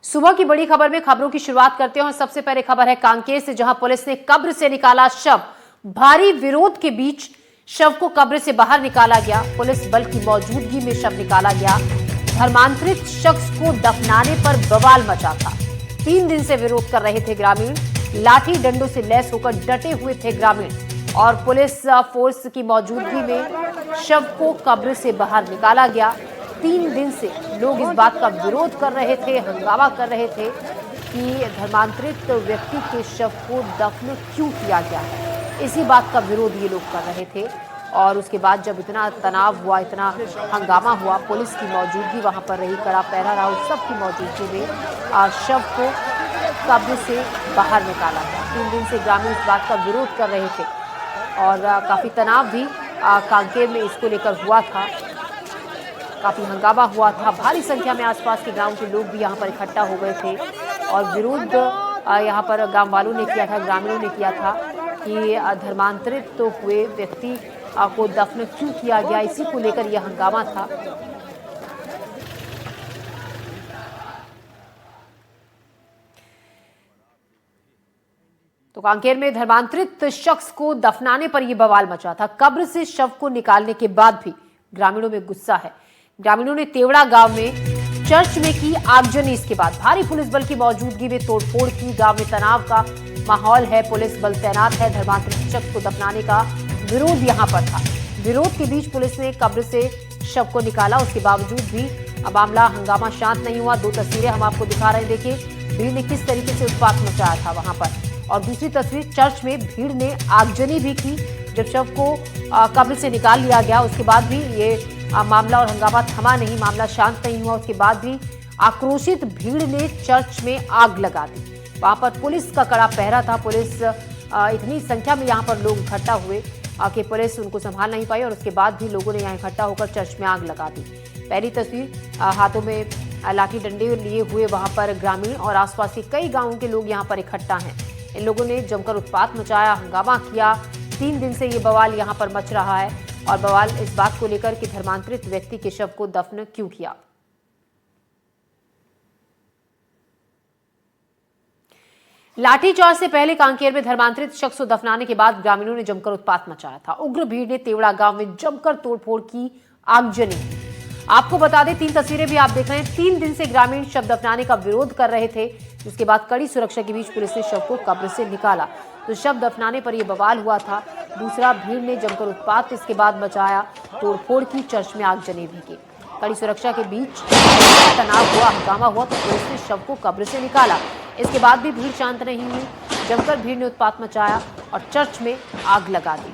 सुबह की बड़ी खबर में खबरों की शुरुआत करते हैं और सबसे पहले खबर है कांकेर से, जहां पुलिस ने कब्र से निकाला शव। भारी विरोध के बीच शव को कब्र से बाहर निकाला गया। पुलिस बल की मौजूदगी में शव निकाला गया। धर्मांतरित शख्स को दफनाने पर बवाल मचा था। 3 दिन से विरोध कर रहे थे ग्रामीण। लाठी डंडों से लैस होकर डटे हुए थे ग्रामीण और पुलिस फोर्स की मौजूदगी में शव को कब्र से बाहर निकाला गया। 3 दिन से लोग इस बात का विरोध कर रहे थे, हंगामा कर रहे थे कि धर्मांतरित व्यक्ति के शव को दफन क्यों किया गया है। इसी बात का विरोध ये लोग कर रहे थे और उसके बाद जब इतना तनाव हुआ, इतना हंगामा हुआ, पुलिस की मौजूदगी वहां पर रही, कड़ा पहरा रहा, उस सब की मौजूदगी में शव को कब्र से बाहर निकाला गया। 3 दिन से ग्रामीण इस बात का विरोध कर रहे थे और काफ़ी तनाव भी कांकेर में इसको लेकर हुआ था। काफ़ी हंगामा हुआ था। भारी संख्या में आसपास के गांव के लोग भी यहां पर इकट्ठा हो गए थे और विरोध यहां पर गांव वालों ने किया था, ग्रामीणों ने किया था कि धर्मांतरित तो हुए व्यक्ति को दफन क्यों किया गया। इसी को लेकर यह हंगामा था। तो कांकेर में धर्मांतरित शख्स को दफनाने पर यह बवाल मचा था। कब्र से शव को निकालने के बाद भी ग्रामीणों में गुस्सा है। ग्रामीणों ने तेवड़ा गांव में चर्च में की आगजनी। इसके बाद भारी पुलिस बल की मौजूदगी में तोड़फोड़ की। गांव में तनाव का माहौल है, पुलिस बल तैनात है। धर्मांतरित शख्स को दफनाने का विरोध यहां पर था। विरोध के बीच पुलिस ने कब्र से शव को निकाला। उसके बावजूद भी मामला हंगामा शांत नहीं हुआ। 2 तस्वीरें हम आपको दिखा रहे हैं। देखिए भीड़ ने किस तरीके से उत्पात मचाया था वहां पर। और दूसरी तस्वीर, चर्च में भीड़ ने आगजनी भी की। जब शव को कब्र से निकाल लिया गया उसके बाद भी ये मामला और हंगामा थमा नहीं, मामला शांत नहीं हुआ। उसके बाद भी आक्रोशित भीड़ ने चर्च में आग लगा दी। वहां पर पुलिस का कड़ा पहरा था। पुलिस इतनी संख्या में यहां पर लोग इकट्ठा हुए कि पुलिस उनको संभाल नहीं पाई और उसके बाद भी लोगों ने यहां इकट्ठा होकर चर्च में आग लगा दी। पहली तस्वीर, हाथों में लाठी डंडे लिए हुए वहां पर ग्रामीण और आसपास के कई गांवों के लोग यहां पर इकट्ठा हैं। इन लोगों ने जमकर उत्पात मचाया, हंगामा किया। 3 दिन से ये बवाल यहां पर मच रहा है और बवाल इस बात को लेकर कि धर्मांतरित व्यक्ति के शव को दफन क्यों किया। लाठीचार्ज से पहले कांकेर में धर्मांतरित शख्स को दफनाने के बाद ग्रामीणों ने जमकर उत्पात मचाया था। उग्र भीड़ ने तेवड़ा गांव में जमकर तोड़फोड़ की, आगजनी। आपको बता दें, 3 तस्वीरें भी आप देख रहे हैं। 3 दिन से ग्रामीण शव दफनाने का विरोध कर रहे थे, जिसके बाद कड़ी सुरक्षा के बीच पुलिस ने शव को कब्र से निकाला। तो शव दफनाने पर यह बवाल हुआ था। दूसरा, भीड़ ने जमकर उत्पात इसके बाद मचाया, तोड़फोड़ की, चर्च में आगजनी भी की। कड़ी सुरक्षा के बीच तनाव हुआ, हंगामा हुआ तो पुलिस ने शव को कब्र से निकाला। इसके बाद भी भीड़ शांत नहीं हुई। जमकर भीड़ ने उत्पात मचाया और चर्च में आग लगा दी।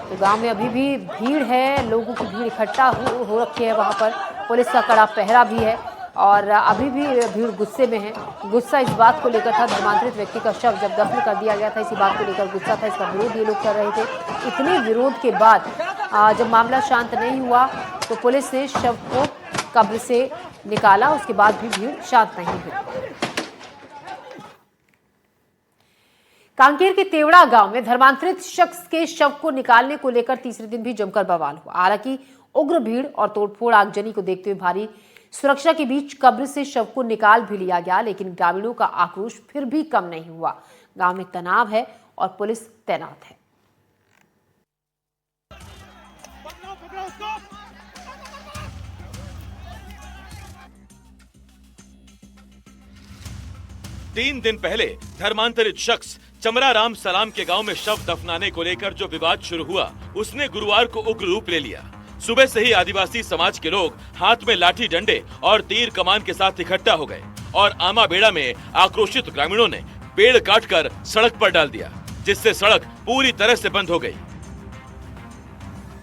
तो गांव में अभी भी भीड़ है, लोगों की भीड़ इकट्ठा हो रखी है। वहां पर पुलिस का कड़ा पहरा भी है और अभी भी भीड़ गुस्से में है। गुस्सा इस बात को लेकर था, धर्मांतरित व्यक्ति का शव जब दफन कर दिया गया था, इसी बात को लेकर गुस्सा था। इसका विरोध ये लोग कर रहे थे। इतने विरोध के बाद जब मामला शांत नहीं हुआ तो पुलिस ने शव को कब्र से निकाला। उसके बाद भी भीड़ शांत नहीं हुई। कांकेर के तेवड़ा गांव में धर्मांतरित शख्स के शव को निकालने को लेकर तीसरे दिन भी जमकर बवाल हुआ। हालांकि उग्र भीड़ और तोड़फोड़ आगजनी को देखते हुए भारी सुरक्षा के बीच कब्र से शव को निकाल भी लिया गया, लेकिन ग्रामीणों का आक्रोश फिर भी कम नहीं हुआ। गांव में तनाव है और पुलिस तैनात है। 3 दिन पहले धर्मांतरित शख्स चमरा राम सलाम के गांव में शव दफनाने को लेकर जो विवाद शुरू हुआ, उसने गुरुवार को उग्र रूप ले लिया। सुबह से ही आदिवासी समाज के लोग हाथ में लाठी डंडे और तीर कमान के साथ इकट्ठा हो गए और आमा बेड़ा में आक्रोशित ग्रामीणों ने पेड़ काटकर सड़क पर डाल दिया, जिससे सड़क पूरी तरह से बंद हो गई।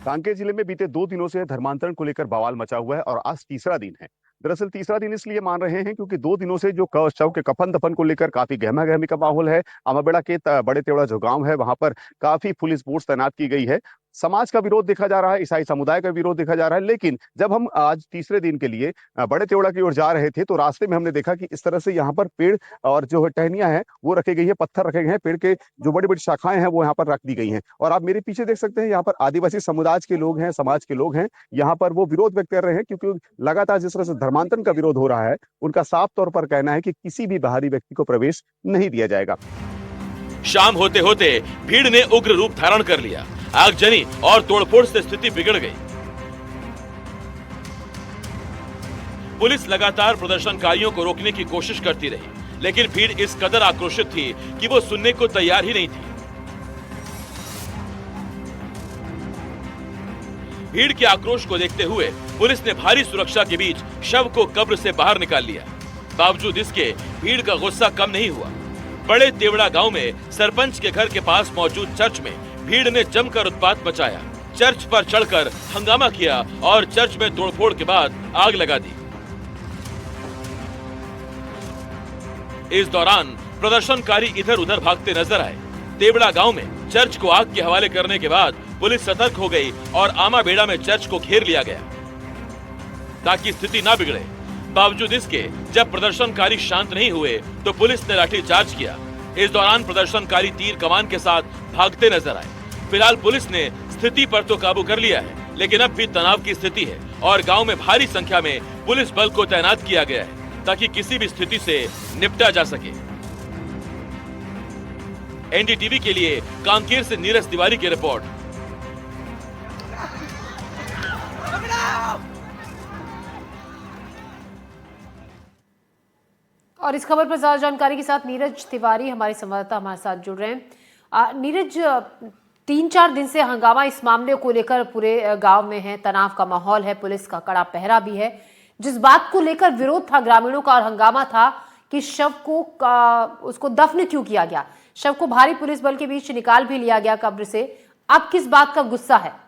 कांकेर जिले में बीते 2 दिनों से धर्मांतरण को लेकर बवाल मचा हुआ है और आज तीसरा दिन है। दरअसल तीसरा दिन इसलिए मान रहे हैं क्योंकि 2 दिनों से जो शव के कफन दफन को लेकर काफी गहमा गहमी का माहौल है। अमाबेड़ा के बड़े तेवड़ा जो गांव है वहां पर काफी पुलिस फोर्स तैनात की गई है समाज का विरोध देखा जा रहा है, ईसाई समुदाय का विरोध देखा जा रहा है। लेकिन जब हम आज तीसरे दिन के लिए बड़े त्योड़ा की ओर जा रहे थे तो रास्ते में हमने देखा कि इस तरह से यहाँ पर पेड़ और जो टहनियां हैं वो रखे गई है, पत्थर रखे गए हैं, पेड़ के जो बड़ी बड़ी शाखाएं हैं वो यहाँ पर रख दी गई हैं। और आप मेरे पीछे देख सकते हैं, यहाँ पर आदिवासी समुदाय के लोग हैं, समाज के लोग हैं, यहाँ पर वो विरोध व्यक्त कर रहे हैं, क्योंकि लगातार जिस तरह से धर्मांतरण का विरोध हो रहा है, उनका साफ तौर पर कहना है कि किसी भी बाहरी व्यक्ति को प्रवेश नहीं दिया जाएगा। शाम होते होते भीड़ ने उग्र रूप धारण कर लिया। आगजनी और तोड़फोड़ से स्थिति बिगड़ गई। पुलिस लगातार प्रदर्शनकारियों को रोकने की कोशिश करती रही, लेकिन भीड़ इस कदर आक्रोशित थी कि वो सुनने को तैयार ही नहीं थी। भीड़ के आक्रोश को देखते हुए पुलिस ने भारी सुरक्षा के बीच शव को कब्र से बाहर निकाल लिया। बावजूद इसके भीड़ का गुस्सा कम नहीं हुआ। बड़े तेवड़ा गांव में सरपंच के घर के पास मौजूद चर्च में भीड़ ने जमकर उत्पात मचाया। चर्च पर चढ़कर हंगामा किया और चर्च में तोड़फोड़ के बाद आग लगा दी। इस दौरान प्रदर्शनकारी इधर उधर भागते नजर आए। तेवड़ा गांव में चर्च को आग के हवाले करने के बाद पुलिस सतर्क हो गई और आमा बेड़ा में चर्च को घेर लिया गया ताकि स्थिति ना बिगड़े। बावजूद इसके जब प्रदर्शनकारी शांत नहीं हुए तो पुलिस ने लाठीचार्ज किया। इस दौरान प्रदर्शनकारी तीर कमान के साथ भागते नजर आए। फिलहाल पुलिस ने स्थिति पर तो काबू कर लिया है, लेकिन अब भी तनाव की स्थिति है और गांव में भारी संख्या में पुलिस बल को तैनात किया गया है ताकि किसी भी स्थिति से निपटा जा सके। एनडीटीवी के लिए कांकेर से नीरज तिवारी की रिपोर्ट। और इस खबर पर ज्यादा जानकारी के साथ नीरज तिवारी हमारे संवाददाता हमारे साथ जुड़ रहे हैं। नीरज, 3-4 दिन से हंगामा इस मामले को लेकर पूरे गांव में है, तनाव का माहौल है, पुलिस का कड़ा पहरा भी है। जिस बात को लेकर विरोध था ग्रामीणों का और हंगामा था कि शव को उसको दफन क्यों किया गया, शव को भारी पुलिस बल के बीच निकाल भी लिया गया कब्र से। अब किस बात का गुस्सा है?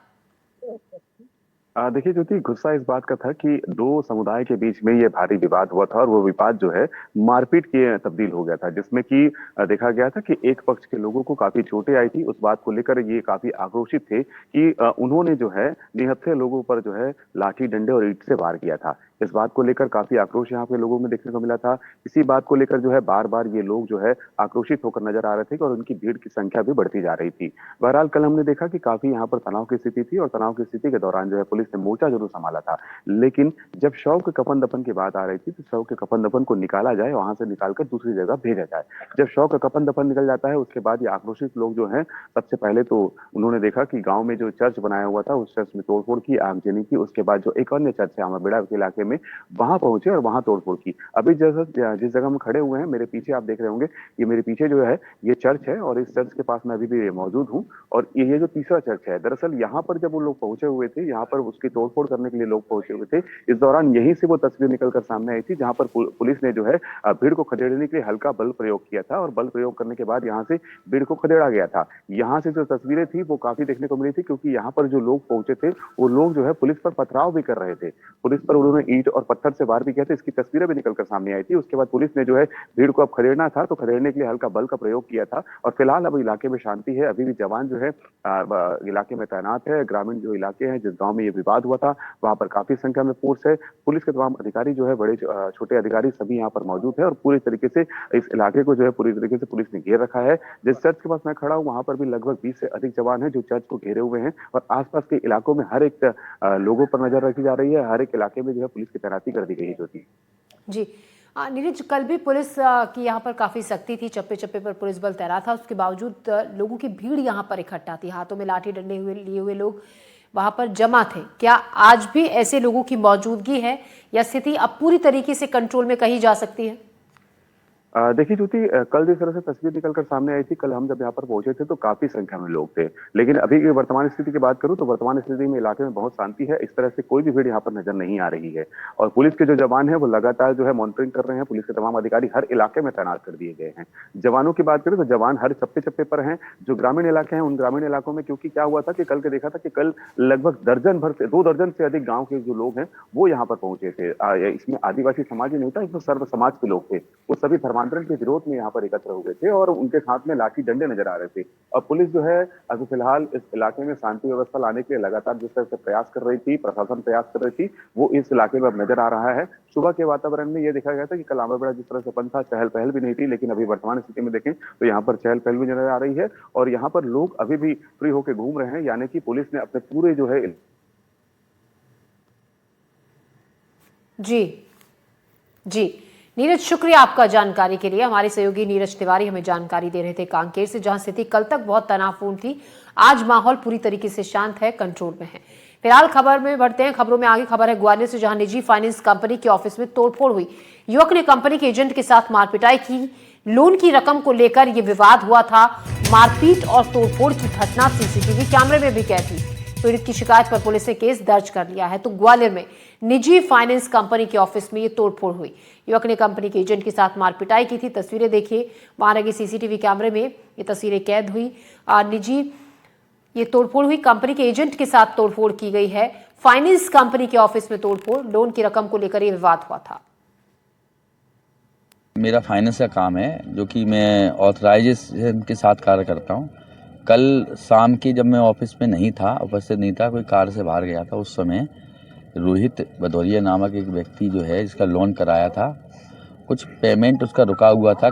देखिए ज्योति, गुस्सा इस बात का था कि दो समुदाय के बीच में ये भारी विवाद हुआ था और वो विवाद जो है मारपीट के तब्दील हो गया था, जिसमें कि देखा गया था कि एक पक्ष के लोगों को काफी चोटें आई थी। उस बात को लेकर ये काफी आक्रोशित थे कि उन्होंने जो है निहत्थे लोगों पर जो है लाठी डंडे और ईंट से वार किया था। इस बात को लेकर काफी आक्रोश यहाँ पे लोगों में देखने को मिला था। इसी बात को लेकर जो है बार बार ये लोग जो है आक्रोशित होकर नजर आ रहे थे और उनकी भीड़ की संख्या भी बढ़ती जा रही थी। बहरहाल कल हमने देखा कि काफी यहाँ पर तनाव की स्थिति थी और तनाव की स्थिति के दौरान जो है पुलिस ने मोर्चा जरूर संभाला था, लेकिन जब शव के कफन दफन की बात आ रही थी तो शव के कफन दफन को निकाला जाए, वहां से निकालकर दूसरी जगह भेजा जाए। जब शव का कफन दफन निकल जाता है उसके बाद ये आक्रोशित लोग जो है सबसे पहले तो उन्होंने देखा कि गांव में जो चर्च बनाया हुआ था उस चर्च में तोड़फोड़ की, आगजनी की। उसके बाद जो एक अन्य चर्च है आमाबेड़ा के इलाके में, वहां पहुंचे और वहां तोड़फोड़ की। अभी जैसा जिस जगह में खड़े हुए हैं, मेरे पीछे आप देख रहे होंगे, ये मेरे पीछे जो है ये चर्च है और इस चर्च के पास मैं अभी भी मौजूद हूँ। और ये जो तीसरा चर्च है, दरअसल यहाँ पर जब वो लोग पहुंचे हुए थे, यहाँ पर उसकी तोड़फोड़ करने के लिए लोग पहुंचे हुए थे। इस दौरान यहीं से वो तस्वीर निकलकर सामने आई थी जहां पर पुलिस ने जो है भीड़ को खदेड़ने के लिए हल्का बल प्रयोग किया था और बल प्रयोग करने के बाद यहाँ से भीड़ को खदेड़ा गया था। यहाँ से जो तस्वीरें थी वो काफी देखने को मिली थी, क्योंकि यहाँ पर जो लोग पहुंचे थे वो लोग जो है पुलिस पर पथराव भी कर रहे थे। पुलिस पर उन्होंने ईंट और पत्थर से वार भी किया था। इसकी तस्वीरें भी निकलकर सामने आई थी। उसके बाद पुलिस ने जो है भीड़ को अब खदेड़ना था तो खदेड़ने के लिए हल्का बल का प्रयोग किया था। और फिलहाल अब इलाके में शांति है। अभी भी जवान जो है इलाके में तैनात है। ग्रामीण जो इलाके हैं जिस गांव में ये विवाद हुआ था वहां पर काफी संख्या में फोर्स है। पुलिस के तमाम अधिकारी जो है, बड़े छोटे अधिकारी सभी यहाँ पर मौजूद है और पूरी तरीके से इस इलाके को जो है पूरी तरीके से पुलिस ने घेर रखा है। जिस चर्च के पास मैं खड़ा हूँ वहां पर भी लगभग 20 से अधिक जवान है जो चर्च को घेरे हुए हैं और आसपास के इलाकों में हर एक लोगों पर नजर रखी जा रही है। हर एक इलाके में जो है पुलिस की तैनाती कर दी गई है। ज्योति जी, नीरज, कल भी पुलिस की यहाँ पर काफी सख्ती थी, चप्पे चप्पे पर पुलिस बल तैनात था। उसके बावजूद लोगों की भीड़ यहाँ पर इकट्ठा थी, हाथों में लाठी डंडे लिए हुए लोग वहां पर जमा थे। क्या आज भी ऐसे लोगों की मौजूदगी है या स्थिति अब पूरी तरीके से कंट्रोल में कही जा सकती है? देखिए ज्योति, कल जिस तरह से तस्वीर निकलकर सामने आई थी, कल हम जब यहाँ पर पहुंचे थे तो काफी संख्या में लोग थे, लेकिन अभी की वर्तमान स्थिति की बात करूं तो वर्तमान स्थिति में इलाके में बहुत शांति है। इस तरह से कोई भी भीड़ यहाँ पर नजर नहीं आ रही है और पुलिस के जो जवान है वो लगातार जो है मॉनिटरिंग कर रहे हैं। पुलिस के तमाम अधिकारी हर इलाके में तैनात कर दिए गए हैं। जवानों की बात करें तो जवान हर चप्पे चप्पे पर हैं। जो ग्रामीण इलाके हैं उन ग्रामीण इलाकों में, क्योंकि क्या हुआ था कि कल के देखा था कि कल लगभग दर्जन भर से 2 दर्जन से अधिक गाँव के जो लोग हैं वो यहाँ पर पहुंचे थे। इसमें आदिवासी समाज ही नहीं था, इसमें सर्व समाज के लोग थे। वो सभी धर्मांतरण नामांतरण के विरोध में यहाँ पर एकत्र हो गए थे और उनके हाथ में लाठी डंडे नजर आ रहे थे। अब पुलिस जो है अभी फिलहाल इस इलाके में शांति व्यवस्था लाने के लिए लगातार जिस तरह से प्रयास कर रही थी, प्रशासन प्रयास कर रही थी, वो इस इलाके में अब नजर आ रहा है। सुबह के वातावरण में ये देखा गया था कि कल आंवला जिस तरह से बंद था, चहल पहल भी नहीं थी, लेकिन अभी वर्तमान स्थिति में देखें तो यहाँ पर चहल पहल भी नजर आ रही है और यहाँ पर लोग अभी भी फ्री होकर घूम रहे हैं, यानी कि पुलिस ने अपने पूरे जो है जी जी नीरज, शुक्रिया आपका जानकारी के लिए। हमारे सहयोगी नीरज तिवारी हमें जानकारी दे रहे थे कांकेर से, जहां स्थिति कल तक बहुत तनावपूर्ण थी। आज माहौल पूरी तरीके से शांत है, कंट्रोल में है। फिलहाल खबर में बढ़ते हैं। खबरों में आगे खबर है ग्वालियर से, जहां निजी फाइनेंस कंपनी के ऑफिस में तोड़फोड़ हुई। युवक ने कंपनी के एजेंट के साथ मारपिटाई की। लोन की रकम को लेकर यह विवाद हुआ था। मारपीट और तोड़फोड़ की घटना सीसीटीवी कैमरे में भी कैद थी। पीड़ित की शिकायत पर पुलिस ने केस दर्ज कर लिया है। तो ग्वालियर में निजी फाइनेंस कंपनी के ऑफिस में ये तोड़फोड़ हुई। युवक ने कंपनी के एजेंट के साथ मारपिटाई की थी। तस्वीरें देखिए, वहां लगे सीसीटीवी कैमरे में ये तस्वीरें कैद हुई। ये तोड़फोड़ हुई, कंपनी के एजेंट के साथ तोड़फोड़ की गई है। फाइनेंस कंपनी के ऑफिस में तोड़फोड़, लोन की रकम को लेकर यह विवाद हुआ था। मेरा फाइनेंस का काम है, जो कि मैं ऑथराइजेशन के साथ कार्य करता हूँ। कल शाम की जब मैं ऑफिस में नहीं था, उपस्थित नहीं था, कोई कार से बाहर गया था, उस समय रोहित भदौरिया नामक एक व्यक्ति जो है, जिसका लोन कराया था, कुछ पेमेंट उसका रुका हुआ था।